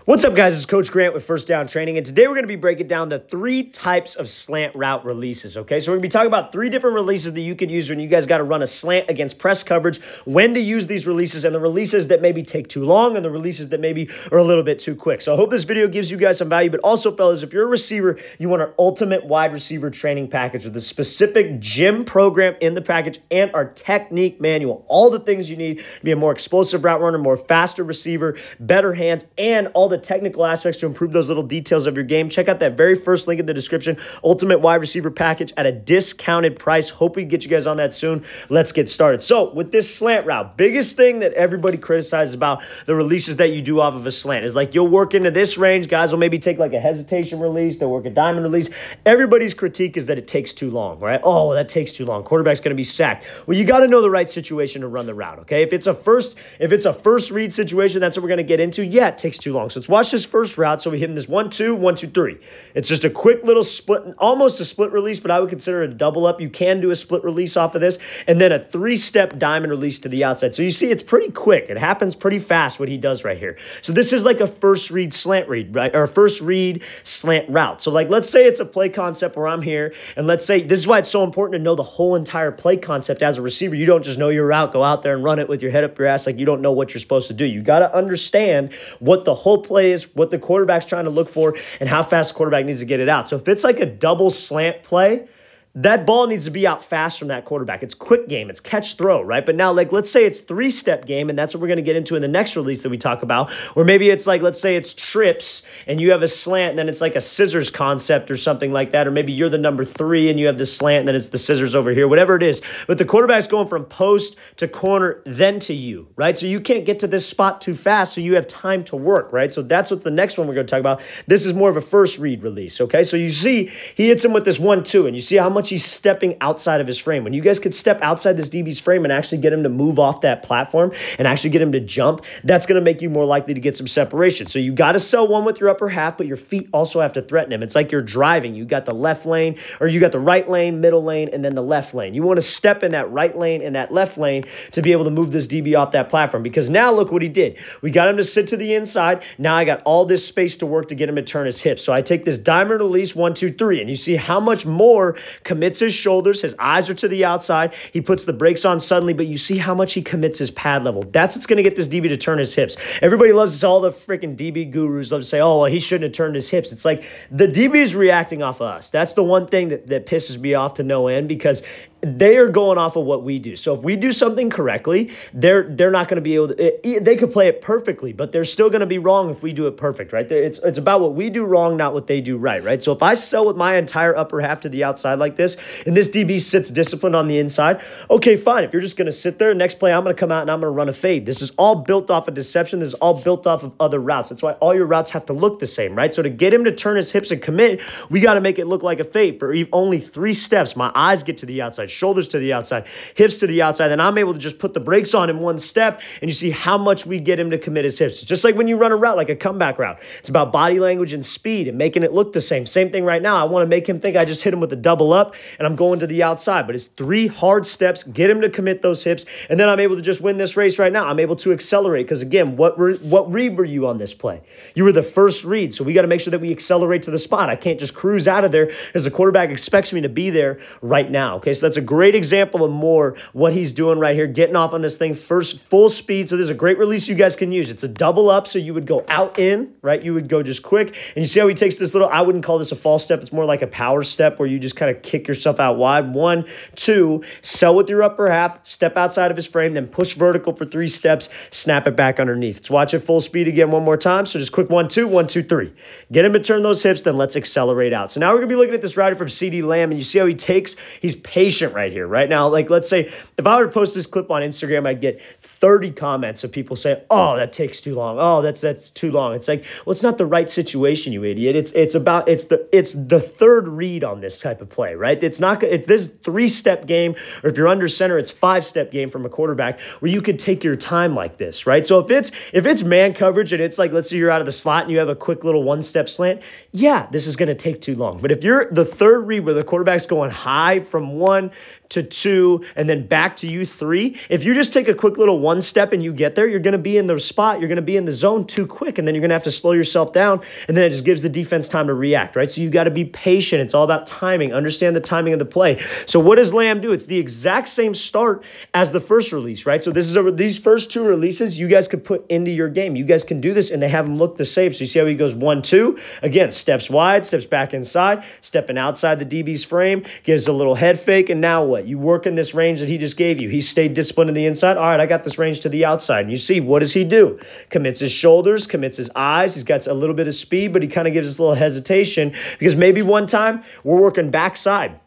What's up, guys? It's Coach Grant with First Down Training, and today we're going to be breaking down the 3 types of slant route releases, okay? So we're going to be talking about 3 different releases that you could use when you guys got to run a slant against press coverage, when to use these releases, and the releases that maybe take too long, and the releases that maybe are a little bit too quick. So I hope this video gives you guys some value, but also, fellas, if you're a receiver, you want our ultimate wide receiver training package with a specific gym program in the package and our technique manual. All the things you need to be a more explosive route runner, more faster receiver, better hands, and all the technical aspects to improve those little details of your game. Check out that very first link in the description, Ultimate Wide Receiver Package at a discounted price. Hope we get you guys on that soon. Let's get started. So with this slant route, biggest thing that everybody criticizes about the releases that you do off of a slant is like you'll work into this range. Guys will maybe take like a hesitation release. They'll work a diamond release. Everybody's critique is that it takes too long, right? Oh, that takes too long. Quarterback's going to be sacked. Well, you got to know the right situation to run the route, okay? If it's a first read situation, that's what we're going to get into. Yeah, it takes too long. So let's watch this first route. So we hit him this 1-2, 1-2-3. It's just a quick little split, almost a split release, but I would consider it a double up. You can do a split release off of this, and then a 3-step diamond release to the outside. So you see it's pretty quick. It happens pretty fast what he does right here. So this is like a first read slant read, right? Or a first read slant route. So like let's say it's a play concept where I'm here, and let's say this is why it's so important to know the whole entire play concept as a receiver. You don't just know your route, go out there and run it with your head up your ass like you don't know what you're supposed to do. You got to understand what the whole play is, what the quarterback's trying to look for, and how fast the quarterback needs to get it out. So if it's like a double slant play, that ball needs to be out fast from that quarterback. It's quick game. It's catch throw, right? But now, like, let's say it's 3-step game, and that's what we're going to get into in the next release that we talk about. Or maybe it's like, let's say it's trips, and you have a slant, and then it's like a scissors concept or something like that. Or maybe you're the number 3, and you have the slant, and then it's the scissors over here, whatever it is. But the quarterback's going from post to corner, then to you, right? So you can't get to this spot too fast, so you have time to work, right? So that's what the next one we're going to talk about. This is more of a first read release, okay? So you see he hits him with this 1-2, and you see how much he's stepping outside of his frame. When you guys could step outside this DB's frame and actually get him to move off that platform and actually get him to jump, that's going to make you more likely to get some separation. So you got to sell one with your upper half, but your feet also have to threaten him. It's like you're driving. You got the left lane, or you got the right lane, middle lane, and then the left lane. You want to step in that right lane and that left lane to be able to move this DB off that platform, because now look what he did. We got him to sit to the inside. Now I got all this space to work to get him to turn his hips. So I take this diamond release 1-2-3, and you see how much more commits his shoulders. His eyes are to the outside. He puts the brakes on suddenly, but you see how much he commits his pad level. That's what's going to get this DB to turn his hips. Everybody loves this. All the freaking DB gurus love to say, oh, well, he shouldn't have turned his hips. It's like the DB is reacting off of us. That's the one thing that pisses me off to no end, because they are going off of what we do. So if we do something correctly, they're not going to be able to, they could play it perfectly, but they're still going to be wrong if we do it perfect, right? It's about what we do wrong, not what they do right, right? So if I sell with my entire upper half to the outside like this, and this DB sits disciplined on the inside, okay, fine. If you're just going to sit there, next play, I'm going to come out and I'm going to run a fade. This is all built off of deception. This is all built off of other routes. That's why all your routes have to look the same, right? So to get him to turn his hips and commit, we got to make it look like a fade for only 3 steps. My eyes get to the outside, shoulders to the outside, hips to the outside, and I'm able to just put the brakes on in 1 step, and you see how much we get him to commit his hips. It's just like when you run a route, like a comeback route. It's about body language and speed and making it look the same. Same thing right now. I want to make him think I just hit him with a double up, and I'm going to the outside, but it's 3 hard steps, get him to commit those hips, and then I'm able to just win this race right now. I'm able to accelerate, because again, what read were you on this play? You were the first read, so we got to make sure that we accelerate to the spot. I can't just cruise out of there, because the quarterback expects me to be there right now, okay? So that's a great example of more what he's doing right here, getting off on this thing first full speed. So there's a great release you guys can use. It's a double up, so you would go out in, right? You would go just quick, and you see how he takes this little, I wouldn't call this a false step. It's more like a power step where you just kind of kick yourself out wide. 1, 2, sell with your upper half, step outside of his frame, then push vertical for 3 steps, snap it back underneath. Let's watch it full speed again one more time. So just quick 1-2, 1-2-3. Get him to turn those hips, then let's accelerate out. So now we're going to be looking at this routing from CD Lamb, and you see how he's patient right here, right? Now, like, let's say if I were to post this clip on Instagram, I'd get 30 comments of people saying, oh, that takes too long. Oh, that's too long. It's like, well, it's not the right situation, you idiot. It's the third read on this type of play, right? It's this 3-step game, or if you're under center, it's 5-step game from a quarterback where you could take your time like this, right? So if it's man coverage and it's like, let's say you're out of the slot and you have a quick little 1-step slant, yeah, this is going to take too long. But if you're the third read where the quarterback's going high from 1 to 2, and then back to you 3. If you just take a quick little 1 step and you get there, you're going to be in the spot, you're going to be in the zone too quick, and then you're going to have to slow yourself down, and then it just gives the defense time to react, right? So you got to be patient. It's all about timing. Understand the timing of the play. So what does Lamb do? It's the exact same start as the first release, right? So these first 2 releases you guys could put into your game. You guys can do this, and they have them look the same. So you see how he goes 1, 2. Again, steps wide, steps back inside, stepping outside the DB's frame, gives a little head fake, and now what? You work in this range that he just gave you. He stayed disciplined in the inside. All right, I got this range to the outside. And you see, what does he do? Commits his shoulders, commits his eyes. He's got a little bit of speed, but he kind of gives us a little hesitation because maybe one time we're working backside.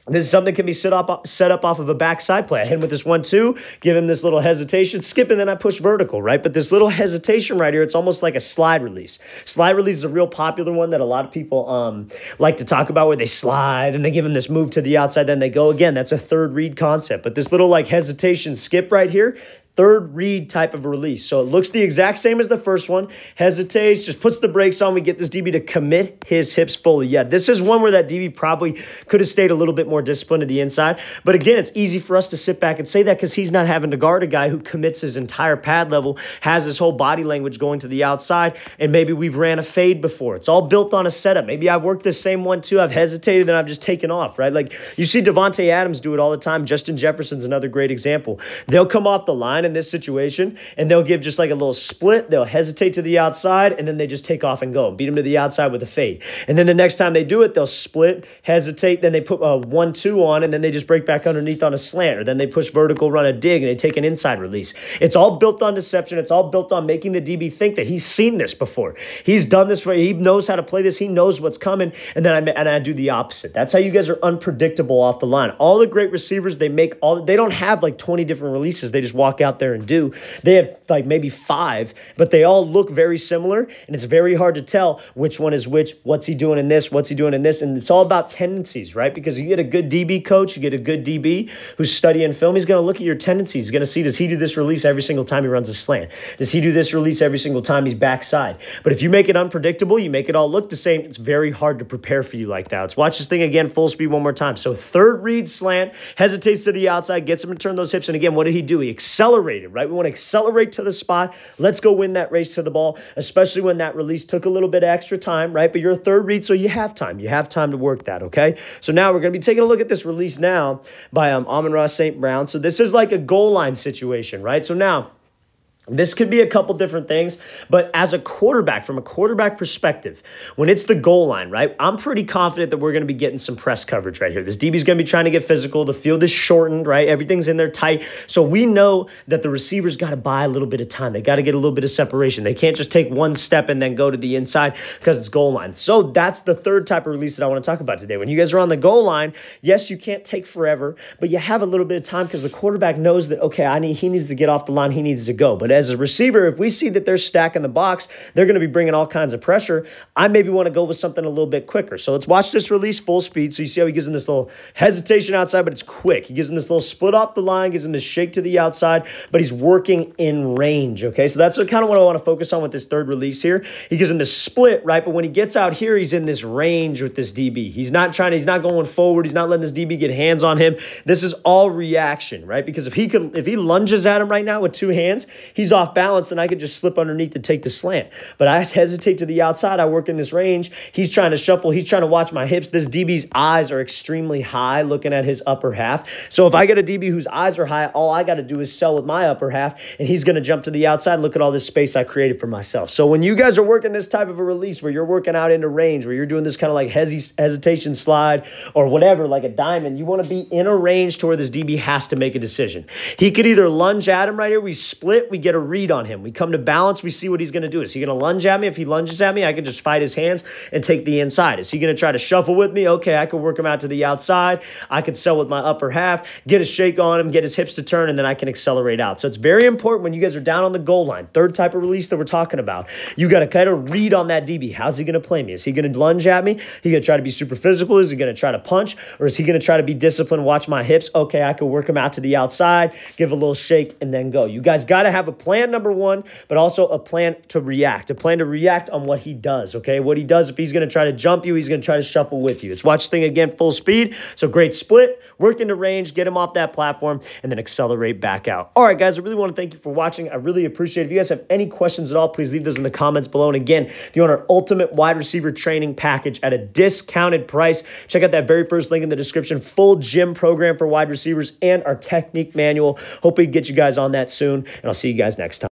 This is something that can be set up off of a backside play. I hit him with this 1, 2, give him this little hesitation, skip, and then I push vertical, right? But this little hesitation right here, it's almost like a slide release. Slide release is a real popular one that a lot of people like to talk about, where they slide and they give him this move to the outside, then they go again. That's a third read concept. But this little like hesitation skip right here, third read type of release. So it looks the exact same as the first one. Hesitates, just puts the brakes on. We get this DB to commit his hips fully. Yeah, this is one where that DB probably could have stayed a little bit more disciplined to the inside. But again, it's easy for us to sit back and say that because he's not having to guard a guy who commits his entire pad level, has his whole body language going to the outside, and maybe we've ran a fade before. It's all built on a setup. Maybe I've worked this same one too. I've hesitated and I've just taken off, right? Like you see Devontae Adams do it all the time. Justin Jefferson's another great example. They'll come off the line in this situation, and they'll give just like a little split. They'll hesitate to the outside, and then they just take off and go. Beat them to the outside with a fade. And then the next time they do it, they'll split, hesitate, then they put a 1, 2 on, and then they just break back underneath on a slant, or then they push vertical, run a dig, and they take an inside release. It's all built on deception. It's all built on making the DB think that he's seen this before. He's done this before. He knows how to play this. He knows what's coming, and then I do the opposite. That's how you guys are unpredictable off the line. All the great receivers, they don't have like 20 different releases. They just walk out there and do. They have like maybe 5, but they all look very similar, and it's very hard to tell which one is which. What's he doing in this? What's he doing in this? And it's all about tendencies, right? Because you get a good DB coach, you get a good DB who's studying film, he's going to look at your tendencies. He's going to see, does he do this release every single time he runs a slant? Does he do this release every single time he's backside? But if you make it unpredictable, you make it all look the same, it's very hard to prepare for you like that. Let's watch this thing again, full speed one more time. So third read slant, hesitates to the outside, gets him to turn those hips, and again, what did he do? He accelerated, right? We want to accelerate to the spot. Let's go win that race to the ball, especially when that release took a little bit of extra time, right? But you're a third read, so you have time. You have time to work that, okay? So now we're going to be taking a look at this release now by Amon-Ra St. Brown. So this is like a goal line situation, right? So now, this could be a couple different things, but as a quarterback, from a quarterback perspective, when it's the goal line, right, I'm pretty confident that we're going to be getting some press coverage right here. This DB is going to be trying to get physical. The field is shortened, right? Everything's in there tight. So we know that the receivers got to buy a little bit of time. They got to get a little bit of separation. They can't just take one step and then go to the inside because it's goal line. So that's the third type of release that I want to talk about today. When you guys are on the goal line, yes, you can't take forever, but you have a little bit of time because the quarterback knows that, okay, he needs to get off the line. He needs to go. But as a receiver, if we see that they're stacking the box, they're going to be bringing all kinds of pressure. I maybe want to go with something a little bit quicker. So let's watch this release full speed. So you see how he gives him this little hesitation outside, but it's quick. He gives him this little split off the line, gives him this shake to the outside, but he's working in range, okay? So that's kind of what I want to focus on with this third release here. He gives him this split, right? But when he gets out here, he's in this range with this DB. He's not going forward. He's not letting this DB get hands on him. This is all reaction, right? Because if he lunges at him right now with two hands, he's off balance, and I could just slip underneath to take the slant. But I hesitate to the outside. I work in this range. He's trying to shuffle. He's trying to watch my hips. This DB's eyes are extremely high looking at his upper half. So if I get a DB whose eyes are high, all I got to do is sell with my upper half, and he's going to jump to the outside. Look at all this space I created for myself. So when you guys are working this type of a release where you're working out into range, where you're doing this kind of like hesitation slide or whatever, like a diamond, you want to be in a range to where this DB has to make a decision. He could either lunge at him right here. We split. We get a read on him. We come to balance. We see what he's going to do. Is he going to lunge at me? If he lunges at me, I can just fight his hands and take the inside. Is he going to try to shuffle with me? Okay, I could work him out to the outside. I could sell with my upper half, get a shake on him, get his hips to turn, and then I can accelerate out. So it's very important when you guys are down on the goal line, third type of release that we're talking about, you got to kind of read on that DB. How's he going to play me? Is he going to lunge at me? He going to try to be super physical? Is he going to try to punch? Or is he going to try to be disciplined, watch my hips? Okay, I could work him out to the outside, give a little shake, and then go. You guys got to have a plan, number one, but also a plan to react on what he does, okay? What he does, if he's going to try to jump you, he's going to try to shuffle with you. Let's watch this thing again, full speed. So great split, work into range, get him off that platform, and then accelerate back out. All right, guys, I really want to thank you for watching. I really appreciate it. If you guys have any questions at all, please leave those in the comments below. And again, if you want our ultimate wide receiver training package at a discounted price, check out that very first link in the description. Full gym program for wide receivers and our technique manual. Hope we get you guys on that soon, and I'll see you guys next time.